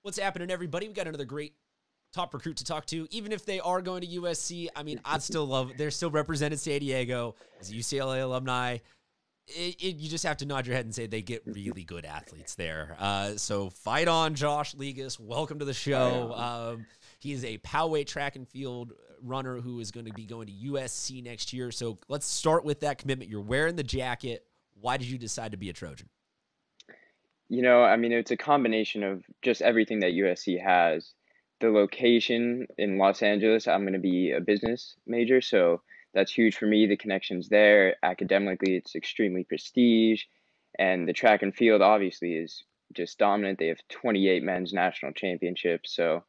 What's happening, everybody? We got another great top recruit to talk to. Even if they are going to USC, I mean, I'd still love they're still represented San Diego as a UCLA alumni. You just have to nod your head and say they get really good athletes there. So fight on, Josh Ligas. Welcome to the show. He is a Poway Track and Field runner who is going to be going to USC next year. So let's start with that commitment. You're wearing the jacket. Why did you decide to be a Trojan? I mean, it's a combination of just everything that USC has. The location in Los Angeles, I'm going to be a business major, so that's huge for me. The connections there. Academically, it's extremely prestige. And the track and field obviously is just dominant. They have 28 men's national championships, so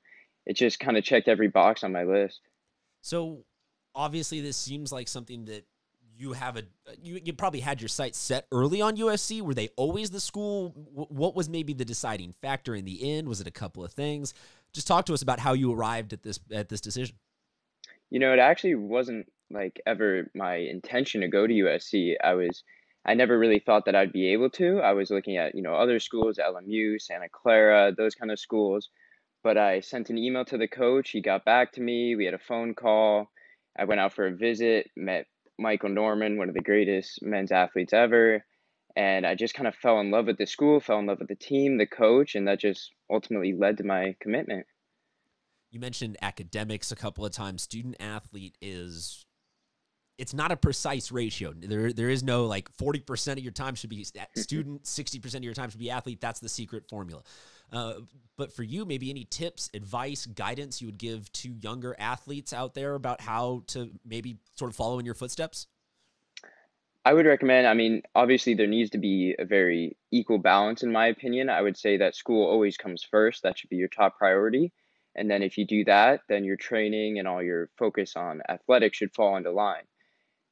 it just kind of checked every box on my list. So obviously this seems like something that you have you probably had your sights set early on USC. Were they always the school? What was maybe the deciding factor in the end? Was it a couple of things? Just talk to us about how you arrived at this decision. It actually wasn't like ever my intention to go to USC. I never really thought that I'd be able to. I was looking at, other schools, LMU, Santa Clara, those kind of schools. But I sent an email to the coach. He got back to me. We had a phone call. I went out for a visit, met Michael Norman, one of the greatest men's athletes ever. And I just kind of fell in love with the school, fell in love with the team, the coach, and that just ultimately led to my commitment. You mentioned academics a couple of times. Student athlete it's not a precise ratio. There is no like 40% of your time should be student, 60% of your time should be athlete. That's the secret formula. But for you, maybe any tips, advice, guidance you would give to younger athletes out there about how to maybe sort of follow in your footsteps? I would recommend, I mean, obviously there needs to be a very equal balance in my opinion. I would say that school always comes first. That should be your top priority. And then if you do that, then your training and all your focus on athletics should fall into line.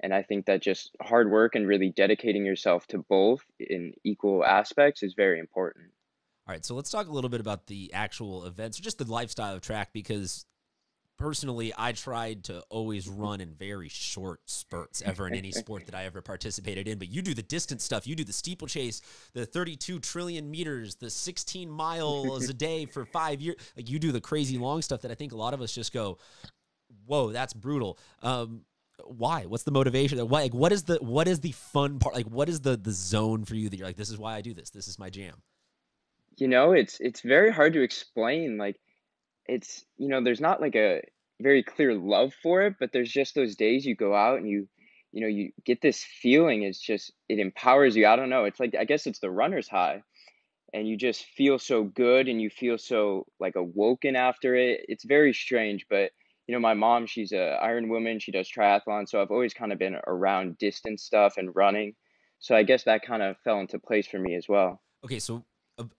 And I think that just hard work and really dedicating yourself to both in equal aspects is very important. All right, so let's talk a little bit about the actual events, or just the lifestyle of track, because personally, I tried to always run in very short spurts ever in any sport that I ever participated in. But you do the distance stuff. You do the steeplechase, the 32 trillion meters, the 16 miles a day for 5 years. Like, you do the crazy long stuff that I think a lot of us just go, whoa, that's brutal. Why? What's the motivation? What is the fun part? Like, what is the zone for you that you're like, this is why I do this. This is my jam. It's very hard to explain. Like there's not like a very clear love for it, but there's just those days you go out and you get this feeling. It empowers you. I don't know. It's like, I guess it's the runner's high, and you just feel so good and you feel so like awoken after it. It's very strange, but my mom, she's a Iron Woman. She does triathlon. So I've always kind of been around distance stuff and running. So I guess that kind of fell into place for me as well. Okay, so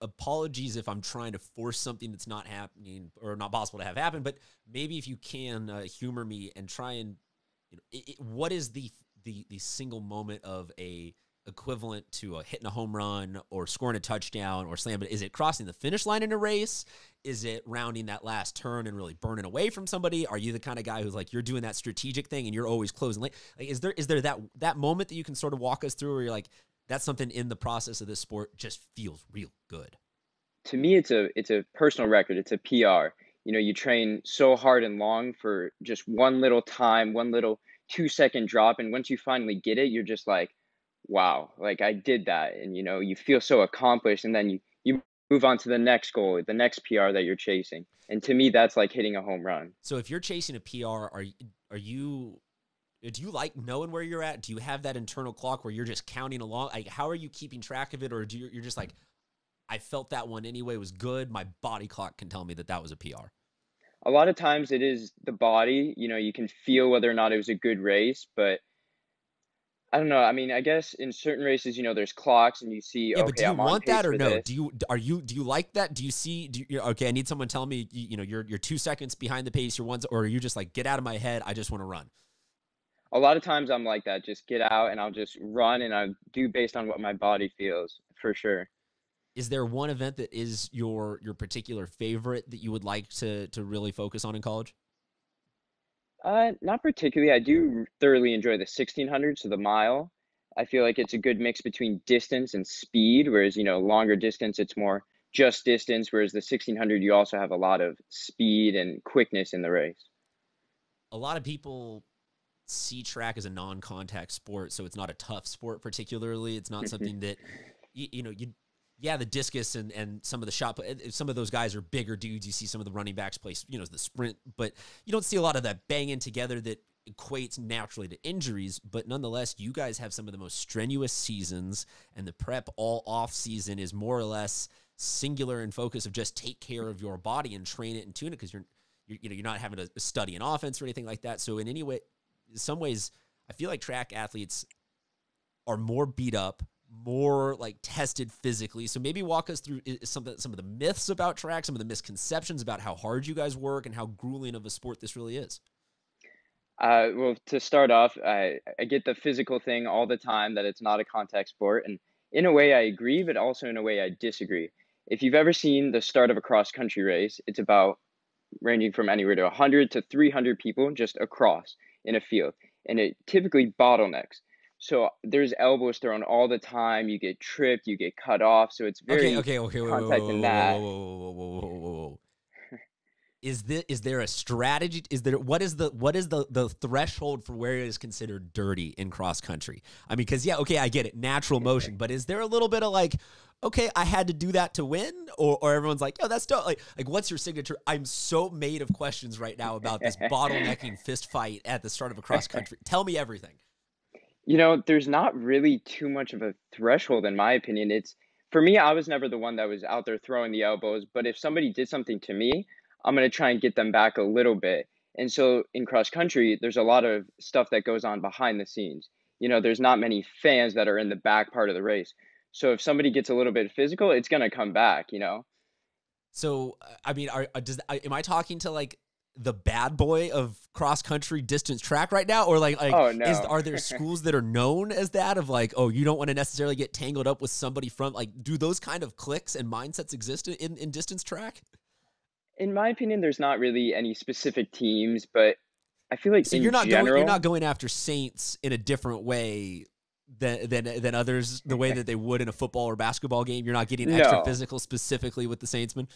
apologies if I'm trying to force something that's not happening or not possible to have happen, but maybe if you can humor me and try and, what is the single moment of a equivalent to hitting a home run or scoring a touchdown or slam? But is it crossing the finish line in a race? Is it rounding that last turn and really burning away from somebody? Are you the kind of guy who's like, you're doing that strategic thing and you're always closing late? Like, is there that moment that you can sort of walk us through where you're like, that's something in the process of this sport just feels real good? To me, it's a personal record. It's a PR. You train so hard and long for just one little time, one little 2-second drop, and once you finally get it, you're just like, wow, like I did that. And you feel so accomplished, and then you move on to the next goal, the next PR that you're chasing. And to me, that's like hitting a home run. So if you're chasing a PR, are you do you like knowing where you're at? Do you have that internal clock where you're just counting along? Like, how are you keeping track of it? Or you're just like, I felt that one anyway, was good. My body clock can tell me that was a PR. A lot of times it is the body. You can feel whether or not it was a good race, but I don't know. I mean, I guess in certain races, there's clocks and you see, Yeah, but do okay, you I'm on want that pace or for no? this. Do you like that? Do you see? Okay, I need someone telling me. You're 2 seconds behind the pace. You're one, or are you just like, get out of my head? I just want to run. A lot of times I'm like that, just get out and I'll just run and I'll do based on what my body feels for sure. Is there one event that is your particular favorite that you would like to really focus on in college? Not particularly. I do thoroughly enjoy the 1600, so the mile. I feel like it's a good mix between distance and speed, whereas, longer distance, it's more just distance, whereas the 1600 you also have a lot of speed and quickness in the race. A lot of people see track as a non-contact sport, so it's not a tough sport particularly. It's not something that yeah, the discus and some of the shot, some of those guys are bigger dudes. You see some of the running backs play, the sprint, but you don't see a lot of that banging together that equates naturally to injuries. But nonetheless, you guys have some of the most strenuous seasons, and the prep all off season is more or less singular in focus of just take care of your body and train it and tune it, because you're not having to study an offense or anything like that. So in some ways, I feel like track athletes are more beat up, more like tested physically. So maybe walk us through some of the myths about track, some of the misconceptions about how hard you guys work and how grueling of a sport this really is. Well, to start off, I get the physical thing all the time, that it's not a contact sport. And in a way, I agree, but also in a way, I disagree. If you've ever seen the start of a cross country race, it's about ranging from anywhere to 100 to 300 people just across in a field. And it typically bottlenecks. So there's elbows thrown all the time. You get tripped, you get cut off. So it's Okay. very contact in that. Whoa. Is there a strategy? What is the threshold for where it is considered dirty in cross country? I mean, because I get it, natural motion, but is there a little bit of like, okay, I had to do that to win, or everyone's like, oh, that's dope. Like what's your signature? I'm so made of questions right now about this bottlenecking fist fight at the start of a cross country. Tell me everything. There's not really too much of a threshold, in my opinion. For me, I was never the one that was out there throwing the elbows, but if somebody did something to me, I'm going to try and get them back a little bit. And so in cross country, there's a lot of stuff that goes on behind the scenes. There's not many fans that are in the back part of the race. So if somebody gets a little bit physical, it's going to come back. So, I mean, am I talking to like the bad boy of cross country distance track right now, or Oh, no. are there schools that are known as that, of like, oh, you don't want to necessarily get tangled up with somebody from, like, do those kind of cliques and mindsets exist in distance track? In my opinion, there's not really any specific teams, but I feel like So in you're not general, going after Saints in a different way than others, the way that they would in a football or basketball game. You're not getting extra no. physical specifically with the Saintsmen.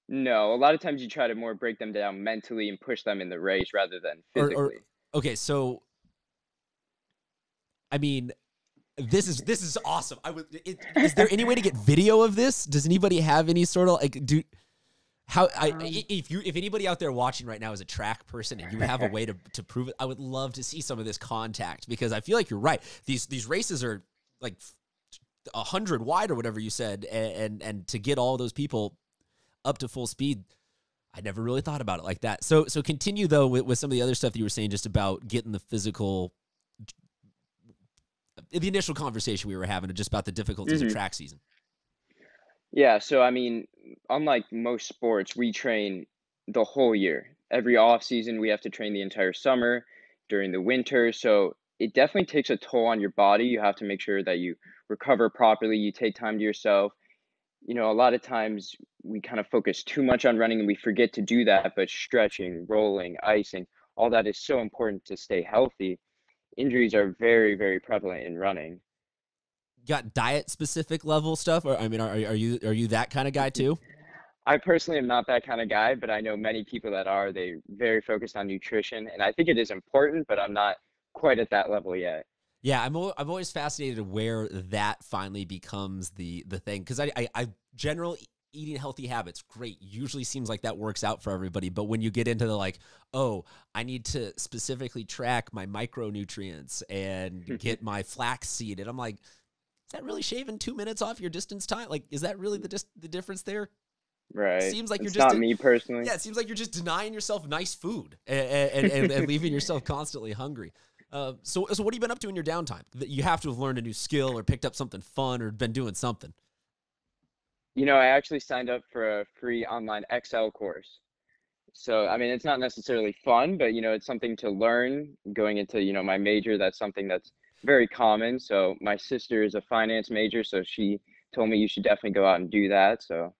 No, a lot of times you try to more break them down mentally and push them in the race rather than Or physically. okay, so I mean, this is awesome. Is there any way to get video of this? Does anybody have any sort of like if anybody out there watching right now is a track person and you have a way to prove it, I would love to see some of this contact, because I feel like you're right. These races are like 100 wide or whatever you said, and to get all those people up to full speed, I never really thought about it like that. So continue though with some of the other stuff that you were saying, just about getting the physical. The initial conversation we were having just about the difficulties of hmm track season. Yeah, so I mean, unlike most sports, we train the whole year. Every off season, we have to train the entire summer, during the winter. So it definitely takes a toll on your body. You have to make sure that you recover properly. You take time to yourself. A lot of times we kind of focus too much on running and we forget to do that, but stretching, rolling, icing, all that is so important to stay healthy. Injuries are very, very prevalent in running. Got diet specific level stuff, or I mean, are you that kind of guy too? I personally am not that kind of guy, but I know many people that are. They very focused on nutrition, and I think it is important, but I'm not quite at that level yet. Yeah, I'm always fascinated where that finally becomes the thing, because I general eating healthy habits, great, usually seems like that works out for everybody, but when you get into the like, oh, I need to specifically track my micronutrients and get my flax seed, and I'm like, is that really shaving 2 minutes off your distance time? Like, is that really the difference there? Right. Seems like you're It's just not me personally. yeah, it seems like you're just denying yourself nice food and leaving yourself constantly hungry. So what have you been up to in your downtime? That you have to have learned a new skill or picked up something fun or been doing something. I actually signed up for a free online Excel course. So, I mean, it's not necessarily fun, but it's something to learn going into, my major. That's something that's very common. So, my sister is a finance major, so she told me you should definitely go out and do that. So,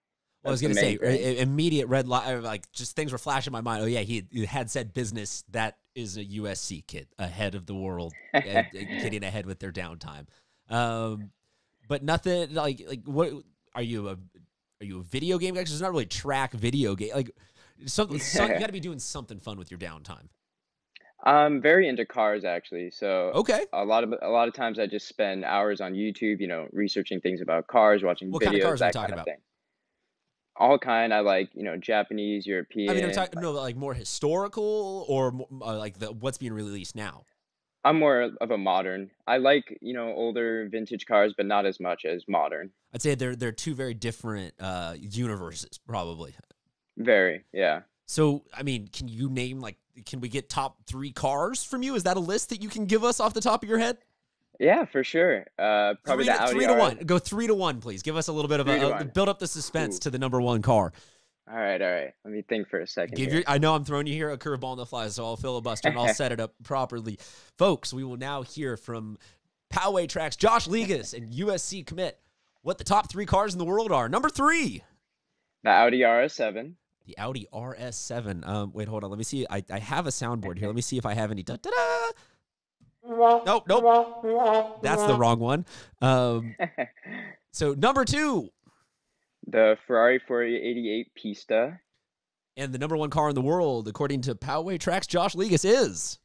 Well, I was that's the gonna say, main thing. immediate red light, like just things were flashing in my mind. Oh yeah, he had said business. That is a USC kid ahead of the world, getting ahead with their downtime. But nothing like what are you Are you a video game guy? 'Cause it's not really track video game. Like something, you got to be doing something fun with your downtime. I'm very into cars actually. So Okay. a lot of times I just spend hours on YouTube, researching things about cars, watching What kind of videos, cars are we that talking kind of about? thing. All kind. I like, Japanese, I mean, I'm European. talking no, like more historical or like what's being released now. I'm more of a modern. I like, older vintage cars, but not as much as modern. I'd say they're two very different universes, probably. Very, yeah. So, I mean, can you name like? Can we get top 3 cars from you? Is that a list that you can give us off the top of your head? Yeah, for sure. Probably the Audi Three to RS. one. Go 3-1, please. Give us a little bit of 3 to a 1. build up the suspense Ooh. to the number 1 car. All right, all right. Let me think for a second here. I know I'm throwing you here a curveball on the fly, so I'll filibuster and I'll set it up properly. Folks, we will now hear from Poway Track's Josh Ligas and USC commit what the top 3 cars in the world are. Number 3, The Audi RS7. the Audi RS7. Wait, hold on. Let me see. I have a soundboard here. Let me see if I have any. Da-da-da. Nope, nope. That's the wrong one. So number 2, The Ferrari 488 Pista. and the number 1 car in the world, according to Poway Track's Josh Ligas, is.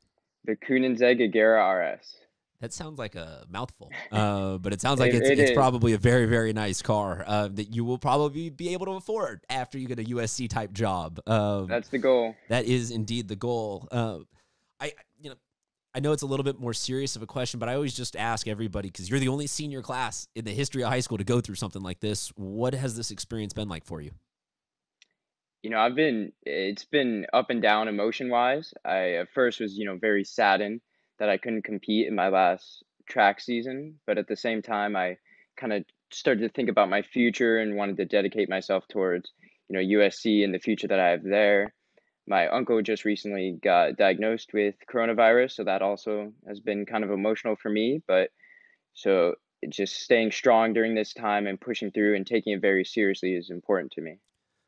The Koenigsegg Agera RS. That sounds like a mouthful, but it sounds like It it's is. probably a very, very nice car that you will probably be able to afford after you get a USC type job. That's the goal. That is indeed the goal. I know it's a little bit more serious of a question, but I always just ask everybody, because you're the only senior class in the history of high school to go through something like this. What has this experience been like for you? It's been up and down emotion wise. I at first was, very saddened that I couldn't compete in my last track season, but at the same time, I kind of started to think about my future and wanted to dedicate myself towards, USC and the future that I have there. My uncle just recently got diagnosed with coronavirus, so that also has been kind of emotional for me. But so just staying strong during this time and pushing through and taking it very seriously is important to me.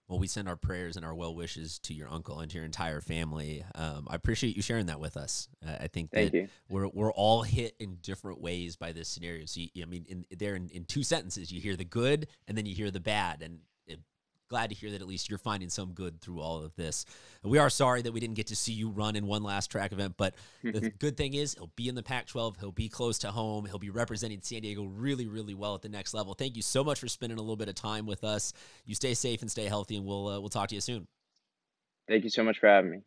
Well, we send our prayers and our well wishes to your uncle and to your entire family. I appreciate you sharing that with us. I think Thank that you. we're all hit in different ways by this scenario. So, I mean, in 2 sentences, you hear the good and then you hear the bad. And glad to hear that at least you're finding some good through all of this. We are sorry that we didn't get to see you run in one last track event, but the good thing is he'll be in the Pac-12. He'll be close to home. He'll be representing San Diego really, really well at the next level. Thank you so much for spending a little bit of time with us. You stay safe and stay healthy, and we'll talk to you soon. Thank you so much for having me.